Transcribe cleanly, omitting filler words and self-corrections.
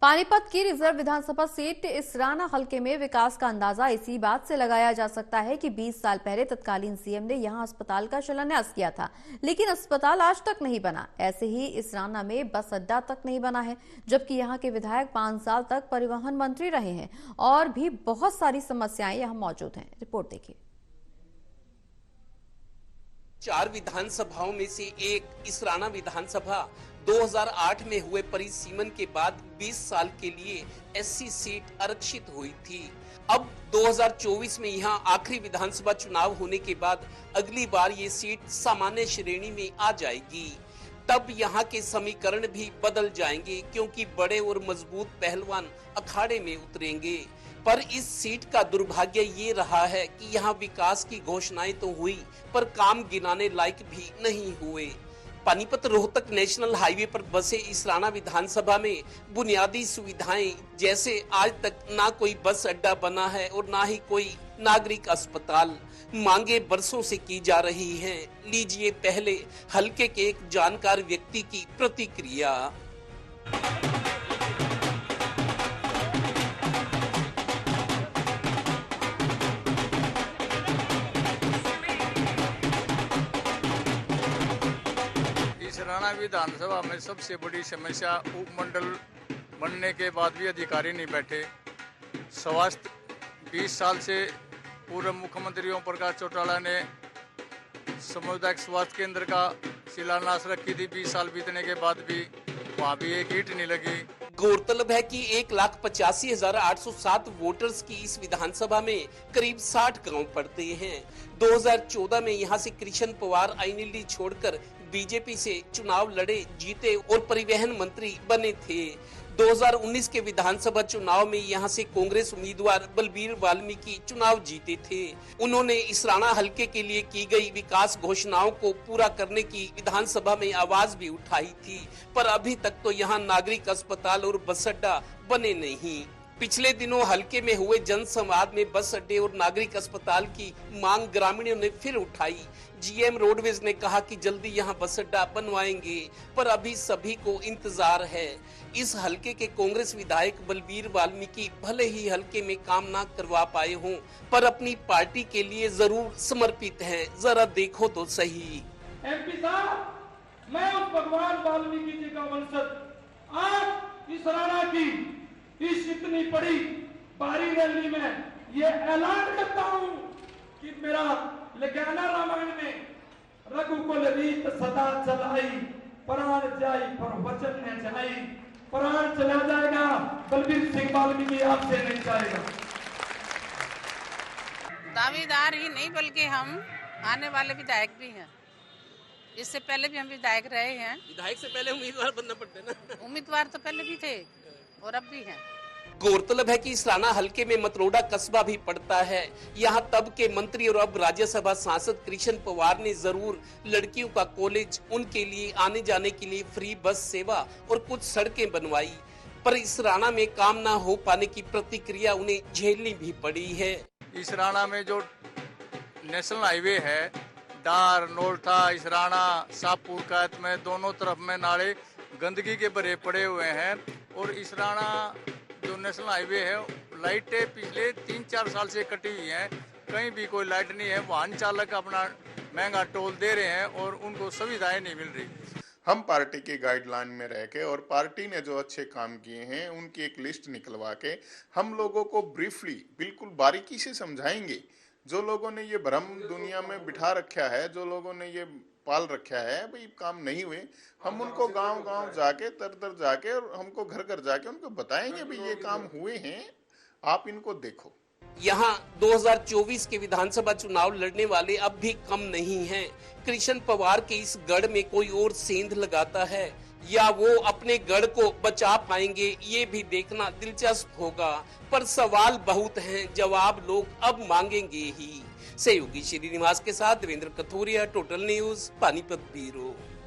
पानीपत की रिजर्व विधानसभा सीट इसराना हलके में विकास का अंदाजा इसी बात से लगाया जा सकता है कि 20 साल पहले तत्कालीन सीएम ने यहां अस्पताल का शिलान्यास किया था, लेकिन अस्पताल आज तक नहीं बना। ऐसे ही इसराना में बस अड्डा तक नहीं बना है, जबकि यहां के विधायक 5 साल तक परिवहन मंत्री रहे हैं और भी बहुत सारी समस्याएं यहां मौजूद हैं। रिपोर्ट देखिए। 4 विधानसभाओं में से एक इसराना विधानसभा 2008 में हुए परिसीमन के बाद 20 साल के लिए एससी सीट आरक्षित हुई थी। अब 2024 में यहां आखिरी विधानसभा चुनाव होने के बाद अगली बार ये सीट सामान्य श्रेणी में आ जाएगी। तब यहां के समीकरण भी बदल जाएंगे, क्योंकि बड़े और मजबूत पहलवान अखाड़े में उतरेंगे। पर इस सीट का दुर्भाग्य ये रहा है कि यहाँ विकास की घोषणाएं तो हुई, पर काम गिनाने लायक भी नहीं हुए। पानीपत रोहतक नेशनल हाईवे पर बसे इसराना विधानसभा में बुनियादी सुविधाएं जैसे आज तक ना कोई बस अड्डा बना है और ना ही कोई नागरिक अस्पताल, मांगे बरसों से की जा रही हैं। लीजिए पहले हल्के के एक जानकार व्यक्ति की प्रतिक्रिया। इसराना विधानसभा में सबसे बड़ी समस्या उपमंडल बनने के बाद भी अधिकारी नहीं बैठे। स्वास्थ्य 20 साल से पूर्व मुख्यमंत्री ओम प्रकाश चौटाला ने सामुदायिक स्वास्थ्य केंद्र का शिलान्यास रखी थी। 20 साल बीतने के बाद भी वहाँ भी एक ईंट नहीं लगी। गौरतलब है कि 1,85,807 वोटर्स की इस विधानसभा में करीब 60 गांव पड़ते हैं। 2014 में यहां से कृष्ण पवार आईएनएलडी छोड़कर बीजेपी से चुनाव लड़े, जीते और परिवहन मंत्री बने थे। 2019 के विधानसभा चुनाव में यहां से कांग्रेस उम्मीदवार बलबीर वाल्मीकि चुनाव जीते थे। उन्होंने इसराना हलके के लिए की गई विकास घोषणाओं को पूरा करने की विधानसभा में आवाज भी उठाई थी, पर अभी तक तो यहां नागरिक अस्पताल और बस अड्डा बने नहीं। पिछले दिनों हलके में हुए जनसंवाद में बस अड्डे और नागरिक अस्पताल की मांग ग्रामीणों ने फिर उठाई। जीएम रोडवेज ने कहा कि जल्दी यहां बस अड्डा बनवाएंगे, पर अभी सभी को इंतजार है। इस हलके के कांग्रेस विधायक बलबीर वाल्मीकि भले ही हलके में काम ना करवा पाए हों, पर अपनी पार्टी के लिए जरूर समर्पित हैं। जरा देखो तो सही। एमपी साहब, मैं उस भगवान वाल्मीकि जी का वंशज आज इसराना की इस इतनी बड़ी भारी रैली में ये ऐलान करता हूँ कि मेरा लिखाना रामायण में रघुकुल रीत सदा चलाई, प्राण जाई पर वचन न जाई। प्राण चला जाएगा, बलबीर सिंह वाल्मीकि आपसे नहीं जाएगा। दावेदार ही नहीं बल्कि हम आने वाले विधायक भी हैं। इससे पहले भी हम विधायक रहे हैं। विधायक से पहले उम्मीदवार बनना पड़ता है ना। उम्मीदवार तो पहले भी थे और अब भी हैं। गौरतलब है कि इसराना हलके में मतरोड़ा कस्बा भी पड़ता है। यहाँ तब के मंत्री और अब राज्यसभा सांसद कृष्ण पवार ने जरूर लड़कियों का कॉलेज, उनके लिए आने जाने के लिए फ्री बस सेवा और कुछ सड़कें बनवाई, पर इसराना में काम ना हो पाने की प्रतिक्रिया उन्हें झेलनी भी पड़ी है। इसराना में जो नेशनल हाईवे है, डार, नोल्टा, इसराना, शाहपुर कैत में दोनों तरफ में नाले गंदगी के भरे पड़े हुए हैं। और इसराना जो नेशनल हाईवे है, लाइटें पिछले 3-4 साल से कटी हुई हैं। कहीं भी कोई लाइट नहीं है। वाहन चालक अपना महंगा टोल दे रहे हैं और उनको सुविधाएं नहीं मिल रही। हम पार्टी की गाइडलाइन में रह के और पार्टी ने जो अच्छे काम किए हैं उनकी एक लिस्ट निकलवा के हम लोगों को ब्रीफली बिल्कुल बारीकी से समझाएंगे। जो लोगों ने ये भ्रम दुनिया में बिठा रखा है, जो लोगों ने ये पाल रखा है भाई काम नहीं हुए, हम उनको गांव-गांव जाके तर जाके और हमको घर जाके उनको बताएंगे भाई ये काम हुए हैं, आप इनको देखो। यहाँ 2024 के विधानसभा चुनाव लड़ने वाले अब भी कम नहीं हैं। कृष्ण पवार के इस गढ़ में कोई और सेंध लगाता है या वो अपने गढ़ को बचा पाएंगे, ये भी देखना दिलचस्प होगा। पर सवाल बहुत हैं, जवाब लोग अब मांगेंगे ही। सहयोगी श्रीनिवास के साथ Devendra Kathoria, total news, Panipat bureau.